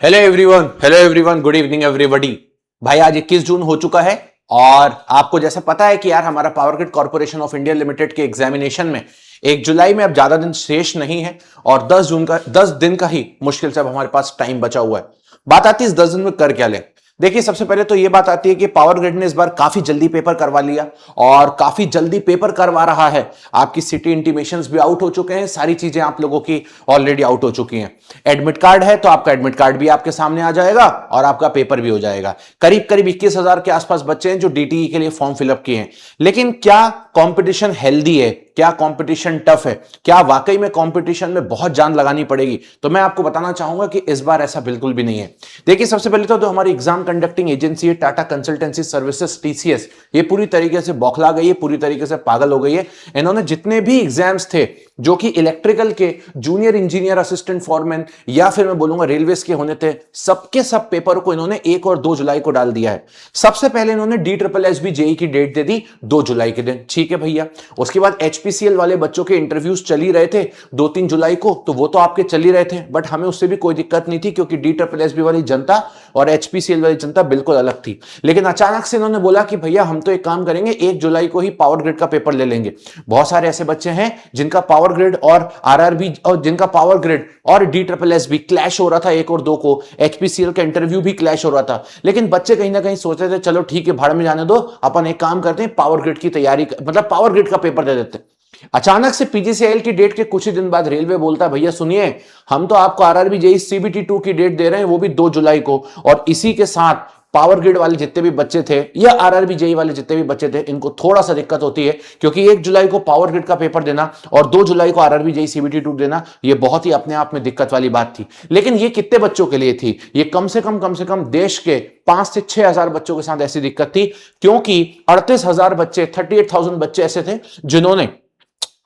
Hello everyone, good evening everybody. भाई आज 21 जून हो चुका है और आपको जैसे पता है कि यार हमारा power grid corporation of India limited के एग्जामिनेशन में 1 जुलाई में अब ज्यादा दिन शेष नहीं है और 10 दिन का ही मुश्किल से अब हमारे पास टाइम बचा हुआ है। बात आती है इस 10 दिन में कर क्या लें। देखिए, सबसे पहले तो यह बात आती है कि पावर ग्रिड ने इस बार काफी जल्दी पेपर करवा लिया और काफी जल्दी पेपर करवा रहा है। आपकी सिटी इंटीमेशंस भी आउट हो चुके हैं, सारी चीजें आप लोगों की ऑलरेडी आउट हो चुकी हैं। एडमिट कार्ड है तो आपका एडमिट कार्ड भी आपके सामने आ जाएगा और आपका पेपर भी हो जाएगा। करीब करीब 21,000 के आसपास बच्चे हैं जो डीटीई के लिए फॉर्म फिलअप किए हैं। लेकिन क्या कंपटीशन हेल्दी है? क्या कंपटीशन टफ है? क्या वाकई में कंपटीशन में बहुत जान लगानी पड़ेगी? तो मैं आपको बताना चाहूंगा कि इस बार ऐसा बिल्कुल भी नहीं है। देखिए, सबसे पहले तो हमारी एग्जाम कंडक्टिंग एजेंसी है टाटा कंसल्टेंसी सर्विसेज टीसीएस, ये पूरी तरीके से बौखला गई है, पूरी तरीके से पागल हो गई है। इन्होंने जितने भी एग्जाम्स थे जो कि इलेक्ट्रिकल के जूनियर इंजीनियर असिस्टेंट फॉरमैन या फिर मैं बोलूंगा रेलवेज के होने थे, सबके सब पेपर को इन्होंने 1 और 2 जुलाई को डाल दिया है। सबसे पहले इन्होंने DSSB जेई की डेट दे दी 2 जुलाई के दिन, ठीक है भैया। उसके बाद HPCL वाले बच्चों के इंटरव्यूज चल ही रहे थे 2-3 जुलाई को, तो वो तो आपके चल ही रहे थे, बट हमें उससे भी कोई दिक्कत नहीं थी क्योंकि DSSB वाली जनता और HPCL वाली जनता बिल्कुल अलग थी। लेकिन अचानक से इन्होंने बोला कि भैया हम तो एक काम करेंगे, 1 जुलाई को ही पावर ग्रिड का पेपर ले लेंगे। बहुत सारे ऐसे बच्चे हैं जिनका पावर ग्रिड और RRB और जिनका पावर ग्रिड और DSSB क्लैश हो रहा था 1 और 2 को, HPCL का इंटरव्यू भी क्लैश हो रहा था। लेकिन बच्चे कहीं ना कहीं सोच रहे थे चलो ठीक है, भाड़ में जाने दो, अपन एक काम करते हैं, पावर ग्रिड की तैयारी मतलब पावर ग्रिड का पेपर दे देते हैं। अचानक से PGCIL की डेट के कुछ ही दिन बाद रेलवे बोलता है भैया सुनिए, हम तो आपको RRB जेई CBT 2 की डेट दे रहे हैं, वो भी 2 जुलाई को, और इसी के साथ पावर ग्रिड वाले जितने भी बच्चे थे या RRB जेई वाले जितने भी बच्चे थे, इनको थोड़ा सा दिक्कत होती है क्योंकि 1 जुलाई को पावर ग्रिड का पेपर देना और 2 जुलाई को RRB जेई CBT 2 देना, ये बहुत ही अपने आप में दिक्कत वाली बात थी। लेकिन ये कितने बच्चों के लिए थी? ये कम से कम देश के 5 से 6 हजार बच्चों के साथ ऐसी दिक्कत थी क्योंकि 38,000 बच्चे, 38,000 बच्चे ऐसे थे जिन्होंने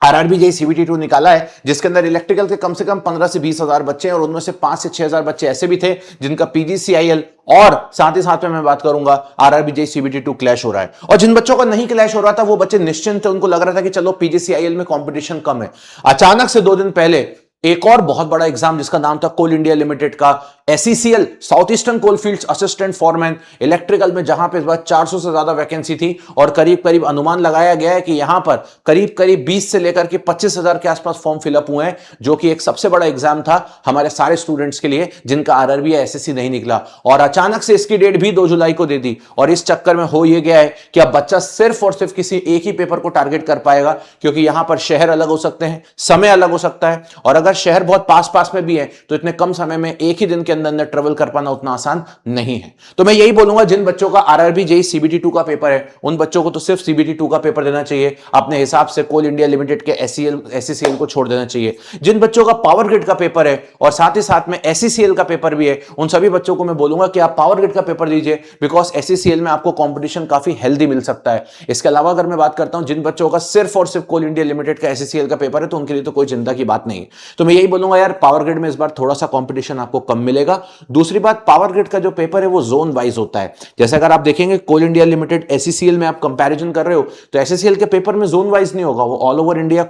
RRB जेई CBT 2 निकाला है, जिसके अंदर इलेक्ट्रिकल के कम से कम 15 से 20 हजार बच्चे हैं और उनमें से 5 से 6 हजार बच्चे ऐसे भी थे जिनका PGCIL और साथ ही साथ में मैं बात करूंगा RRB जेई CBT 2 क्लैश हो रहा है। और जिन बच्चों का नहीं क्लैश हो रहा था वो बच्चे निश्चिंत थे, उनको लग रहा था कि चलो PGCIL में कंपटीशन कम है। अचानक से 2 दिन पहले एक और बहुत बड़ा एग्जाम जिसका नाम था कोल इंडिया लिमिटेड का SECL South Eastern Coalfields assistant foreman electrical में, जहां पे इस बार 400 से ज्यादा वैकेंसी थी और करीब करीब अनुमान लगाया गया है कि यहां पर करीब करीब 20 से लेकर के 25,000 के आसपास फॉर्म फिलअप हुए हैं, जो कि एक सबसे बड़ा एग्जाम था हमारे सारे स्टूडेंट्स के लिए जिनका RRB या SSC नहीं निकला। और अचानक से इसकी डेट भी 2 जुलाई को दे दी और इस चक्कर में हो यह गया है कि अब बच्चा सिर्फ और सिर्फ किसी एक ही पेपर को टारगेट कर पाएगा क्योंकि यहां पर शहर अलग हो सकते हैं, समय अलग हो सकता है, और अगर शहर बहुत पास पास में भी है तो इतने कम समय में एक ही दिन के अंदर ट्रेवल कर पाना उतना आसान नहीं है। तो मैं यही बोलूंगा, जिन बच्चों का RRB जेई CBT 2 का पेपर है उन बच्चों को तो सिर्फ CBT 2 का पेपर देना चाहिए, अपने हिसाब से कोल इंडिया लिमिटेड के SECL को छोड़ देना चाहिए। जिन बच्चों का पावर ग्रिड का पेपर है और साथ ही साथ में SECL का पेपर भी है, उन सभी बच्चों को मैं बोलूंगा कि आप पावर ग्रिड का पेपर दीजिए, बिकॉज SECL में आपको कंपटीशन काफी हेल्दी मिल सकता है। इसके अलावा अगर मैं बात करता हूं जिन बच्चों का सिर्फ और सिर्फ कोल इंडिया लिमिटेड का SECL का पेपर है तो उनके लिए तो कोई चिंता की बात नहीं है। तो मैं यही बोलूंगा यार, पावर ग्रिड में इस बार थोड़ा सा कंपटीशन आपको कम मिलेगा। दूसरी बात, पावर ग्रिड का जो पेपर है वो जोन वाइज होता है। जैसे अगर आप देखेंगे कोल इंडिया लिमिटेड SECL में आप कंपैरिजन कर रहे हो तो SECL के पेपर में जोन वाइज नहीं होगा, वो ऑल ओवर इंडिया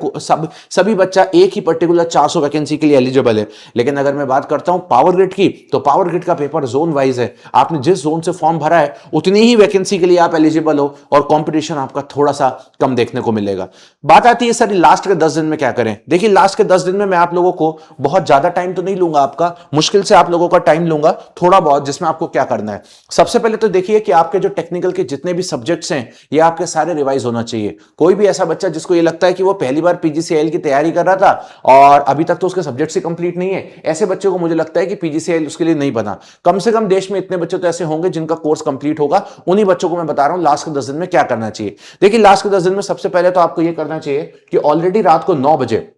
सभी बच्चा एक ही पर्टिकुलर 400 वैकेंसी के लिए एलिजिबल है। लेकिन अगर मैं बात करता हूं पावर ग्रिड की, तो पावर ग्रिड का पेपर जोन वाइज है। आपने जिस जोन से फॉर्म भरा है उतनी ही वैकेंसी के लिए आप एलिजिबल हो और कंपटीशन आपका थोड़ा सा कम देखने को मिलेगा। बात आती है सर लास्ट के 10 दिन में क्या करें। देखिए, लास्ट के 10 दिन में मैं आप लोगों को बहुत ज्यादा टाइम तो नहीं लूंगा, आपका मुश्किल से आप लोगों का टाइम लूंगा थोड़ा बहुत, जिसमें आपको क्या करना है। सबसे पहले तो देखिए कि आपके जो टेक्निकल के जितने भी सब्जेक्ट्स हैं ये आपके सारे रिवाइज होना चाहिए। कोई भी ऐसा बच्चा जिसको ये लगता है कि वो पहली बार PGCIL की तैयारी कर रहा था और अभी तक तो उसके सब्जेक्ट्स ही कंप्लीट नहीं है, ऐसे बच्चे को मुझे लगता है कि PGCIL उसके लिए नहीं बना। कम से कम देश में इतने बच्चे तो ऐसे होंगे जिनका कोर्स कंप्लीट होगा, उन्हीं बच्चों को मैं बता रहा हूं लास्ट के 10 दिन में क्या करना चाहिए। देखिए, लास्ट के 10 दिन में सबसे पहले तो आपको यह करना चाहिए कि ऑलरेडी रात को 9 बजे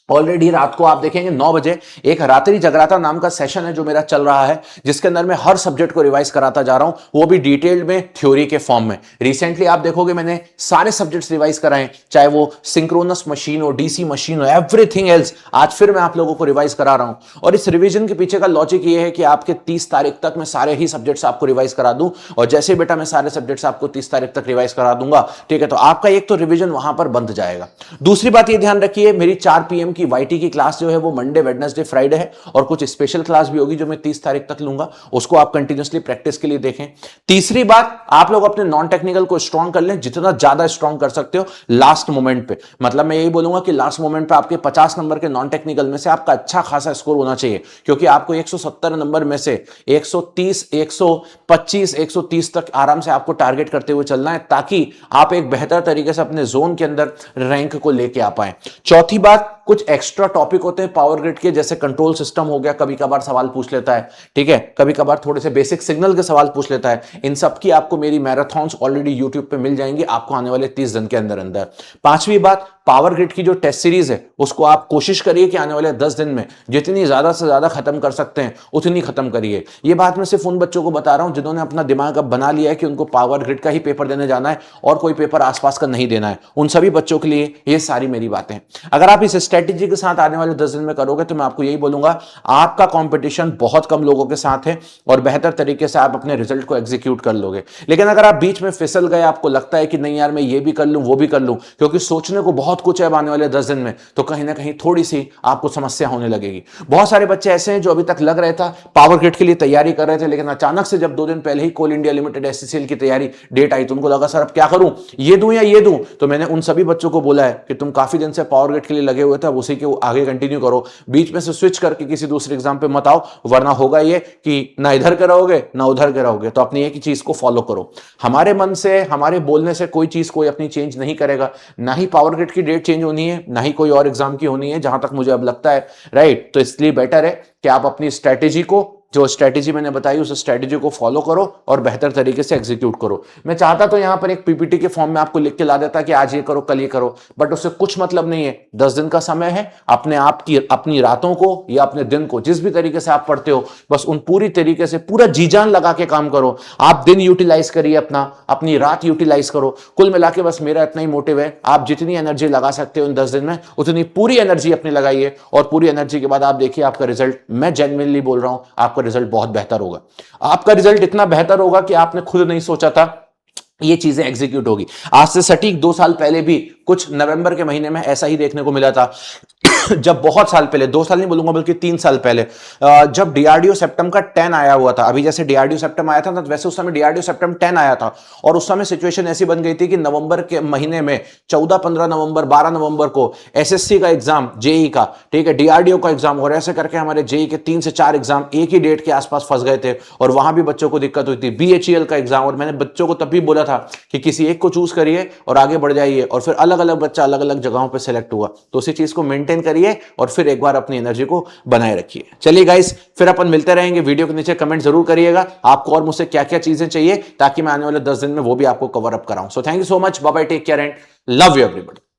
आप देखेंगे 9 बजे एक रात्रि जगराता नाम का सेशन है जो मेरा चल रहा है, जिसके अंदर मैं हर सब्जेक्ट को रिवाइज कराता जा रहा हूं, वो भी डिटेल्ड में थ्योरी के फॉर्म में। रिसेंटली आप देखोगे मैंने सारे सब्जेक्ट्स रिवाइज कराए, चाहे वो सिंक्रोनस मशीन हो, DC मशीन हो, एवरीथिंग एल्स। आज फिर मैं आप लोगों को रिवाइज करा रहा हूं और इस रिवीजन के पीछे का लॉजिक ये है कि आपके 30 तारीख तक मैं सारे ही सब्जेक्ट्स आपको रिवाइज करा दूं, और जैसे बेटा मैं सारे सब्जेक्ट्स आपको 30 तारीख तक रिवाइज करा दूंगा, ठीक है, तो आपका एक तो रिवीजन वहां पर बंद जाएगा। दूसरी बात ये ध्यान रखिए, मेरी 4 PM की क्योंकि वाईटी की क्लास जो है वो मंडे वेडनेसडे फ्राइडे है, और कुछ स्पेशल क्लास भी होगी जो मैं 30 तारीख तक लूंगा, उसको आप कंटिन्यूसली प्रैक्टिस के लिए देखें। तीसरी बात, आप लोग अपने नॉन टेक्निकल को स्ट्रॉन्ग कर लें, जितना ज्यादा स्ट्रॉन्ग कर सकते हो लास्ट मोमेंट पे। मतलब मैं यही बोलूंगा कि लास्ट मोमेंट पे आपके 50 नंबर के नॉन टेक्निकल में से आपका अच्छा खासा स्कोर होना चाहिए, क्योंकि आपको 170 नंबर में से 130, 125, 130 तक आराम से आपको टारगेट करते हुए चलना है, ताकि आप एक बेहतर तरीके से अपने जोन के अंदर रैंक को लेके आ पाए। चौथी बात, कुछ एक्स्ट्रा टॉपिक होते हैं पावर ग्रिड के, जैसे कंट्रोल सिस्टम हो गया, कभी कभार सवाल पूछ लेता है, ठीक है, कभी कभार थोड़े से बेसिक सिग्नल के सवाल पूछ लेता है। इन सब की आपको मेरी मैराथन्स ऑलरेडी यूट्यूब पे मिल जाएंगी आपको आने वाले 30 दिन के अंदर अंदर। पांचवी बात, पावर ग्रिड की जो टेस्ट सीरीज है उसको आप कोशिश करिए कि आने वाले 10 दिन में जितनी ज्यादा से ज्यादा खत्म कर सकते हैं उतनी खत्म करिए। ये बात मैं सिर्फ उन बच्चों को बता रहा हूं जिन्होंने अपना दिमाग अब बना लिया है कि उनको पावर ग्रिड का ही पेपर देने जाना है और कोई पेपर आसपास का नहीं देना है। उन सभी बच्चों के लिए ये सारी मेरी बातें हैं। अगर आप इस स्ट्रेटेजी के साथ आने वाले 10 दिन में करोगे तो मैं आपको यही बोलूंगा, आपका कंपटीशन बहुत कम लोगों के साथ है और बेहतर तरीके से आप अपने रिजल्ट को एग्जीक्यूट कर लोगे। लेकिन अगर आप बीच में फिसल गए, आपको लगता है कि नहीं यार मैं ये भी कर लूं वो भी कर लूं, क्योंकि सोचने को बहुत कुछ है अब आने वाले 10 दिन में, तो कहीं ना कहीं थोड़ी सी आपको समस्या होने लगेगी। बहुत सारे बच्चे ऐसे हैं जो अभी तक लग रहे था पावर ग्रिड के लिए तैयारी कर रहे थे, लेकिन अचानक से जब 2 दिन पहले ही कोल इंडिया लिमिटेड एससीसीएल की तैयारी डेट आई तो उनको लगा सर अब क्या करूं, ये दूं या ये दूं। तो मैंने उन सभी बच्चों को बोला है कि तुम काफी दिन से पावर ग्रिड के लिए लगे हुए थे, अब उसी के आगे कंटिन्यू करो, बीच में से स्विच करके किसी दूसरे एग्जाम पे मत आओ, वरना होगा ये कि ना इधर के रहोगे ना उधर के रहोगे। तो अपनी एक ही चीज को फॉलो करो। हमारे मन से, हमारे बोलने से कोई चीज कोई अपनी चेंज नहीं करेगा, ना ही पावर ग्रिड की डेट चेंज होनी है, ना ही कोई और एग्जाम की होनी है, जहां तक मुझे अब लगता है, राइट। तो इसलिए बेटर है कि आप अपनी स्ट्रेटेजी को, जो स्ट्रेटेजी मैंने बताई उस स्ट्रेटेजी को फॉलो करो और बेहतर तरीके से एग्जीक्यूट करो। मैं चाहता तो यहां पर एक पीपीटी के फॉर्म में आपको लिख के ला देता कि आज ये करो कल ये करो, बट उससे कुछ मतलब नहीं है। 10 दिन का समय है, अपने आप की अपनी रातों को या अपने दिन को जिस भी तरीके से आप पढ़ते हो, बस उन पूरी तरीके से पूरा जी जान लगा के काम करो। आप दिन यूटिलाइज करिए अपना, अपनी रात यूटिलाइज करो। कुल मिला के बस मेरा इतना ही मोटिव है, आप जितनी एनर्जी लगा सकते हो इन 10 दिन में उतनी पूरी एनर्जी अपनी लगाइए, और पूरी एनर्जी के बाद आप देखिए आपका रिजल्ट, मैं जेन्युइनली बोल रहा हूं, आपका रिजल्ट बहुत बेहतर होगा। आपका रिजल्ट इतना बेहतर होगा कि आपने खुद नहीं सोचा था ये चीजें एग्जीक्यूट होगी। आज से सटीक 2 साल पहले भी कुछ नवंबर के महीने में ऐसा ही देखने को मिला था जब बहुत साल पहले, 2 साल नहीं बोलूंगा बल्कि 3 साल पहले, जब डीआरडीओ सेप्टम का 10 आया हुआ था। अभी जैसे डीआरडीओ सेप्टम आया था ना, वैसे उस समय डीआरडीओ सेप्टम 10 आया था, और उस समय सिचुएशन ऐसी बन गई थी कि नवंबर के महीने में 14, 15 नवंबर, 12 नवंबर को एसएससी का एग्जाम, जेई का, ठीक है, डीआरडीओ का एग्जाम, और ऐसे करके हमारे जेई के 3 से 4 एग्जाम एक ही डेट के आसपास फंस गए थे, और वहां भी बच्चों को दिक्कत हुई थी। बीएचईएल का एग्जाम, और मैंने बच्चों को तब भी बोला था कि किसी एक को चूज करिए और आगे बढ़ जाइए, और फिर अलग अलग बच्चा अलग अलग जगहों पर सेलेक्ट हुआ। तो उसी चीज को मेंटेन करिए और फिर एक बार अपनी एनर्जी को बनाए रखिए। चलिए गाइस, फिर अपन मिलते रहेंगे। वीडियो के नीचे कमेंट जरूर करिएगा आपको और मुझसे क्या क्या चीजें चाहिए, ताकि मैं आने वाले 10 दिन में वो भी आपको कवर अप कराऊं। So thank you so much, bye bye, take care and love you everybody.